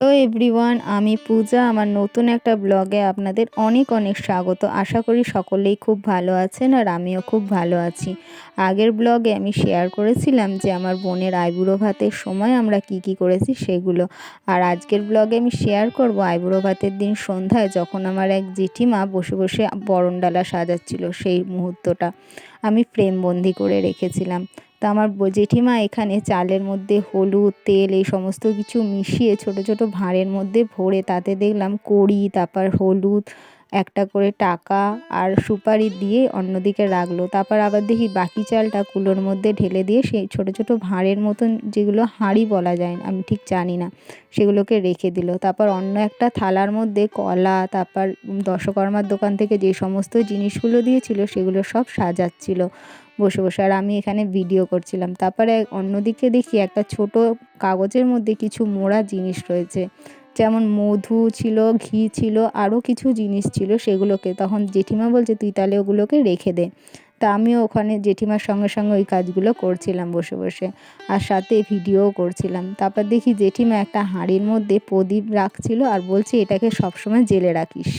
Hello everyone, আমি পূজা। আমার নতুন একটা ব্লগে আপনাদের অনেক অনেক স্বাগত। আশা করি সকলেই খুব ভালো আছেন আর আমিও খুব ভালো আছি। আগের ব্লগে আমি শেয়ার করেছিলাম যে আমার বোনের আইবুড়ো ভাতের সময় আমরা কি করেছি সেগুলো। আর আজকের ব্লগে আমি শেয়ার করব আইবুড়ো ভাতের দিন সন্ধ্যায় যখন আমার এক জেঠিমা বসে বসে বরণডালা সাজাচ্ছিল সেই মুহূর্তটা আমি ফ্রেমবন্দি করে রেখেছিলাম। তা আমার জেঠিমা এখানে চালের মধ্যে হলুদ, তেল এই সমস্ত কিছু মিশিয়ে ছোট ছোট ভাঁড়ের মধ্যে ভরে তাতে দেখলাম কড়ি, তারপর হলুদ, একটা করে টাকা আর সুপারি দিয়ে অন্যদিকে রাখলো। তারপর আবার দেখি বাকি চালটা কুলোর মধ্যে ঢেলে দিয়ে সেই ছোট ছোট ভাঁড়ের মতন, যেগুলো হাঁড়ি বলা যায় না, আমি ঠিক জানি না, সেগুলোকে রেখে দিল। তারপর অন্য একটা থালার মধ্যে কলা, তারপর দশকর্মার দোকান থেকে যে সমস্ত জিনিসগুলো দিয়েছিল সেগুলো সব সাজাচ্ছিল বসে বসে, আর আমি এখানে ভিডিও করছিলাম। তারপরে অন্যদিকে দেখি একটা ছোট কাগজের মধ্যে কিছু মোড়া জিনিস রয়েছে, যেমন মধু ছিল, ঘি ছিল, আরও কিছু জিনিস ছিল। সেগুলোকে তখন জেঠিমা বলছে তুই তাহলে ওগুলোকে রেখে দে। তা আমিও ওখানে জেঠিমার সঙ্গে সঙ্গে ওই কাজগুলো করছিলাম বসে বসে, আর সাথে ভিডিওও করছিলাম। তারপর দেখি জেঠিমা একটা হাঁড়ির মধ্যে প্রদীপ রাখছিল আর বলছে এটাকে সবসময় জেলে রাখিস।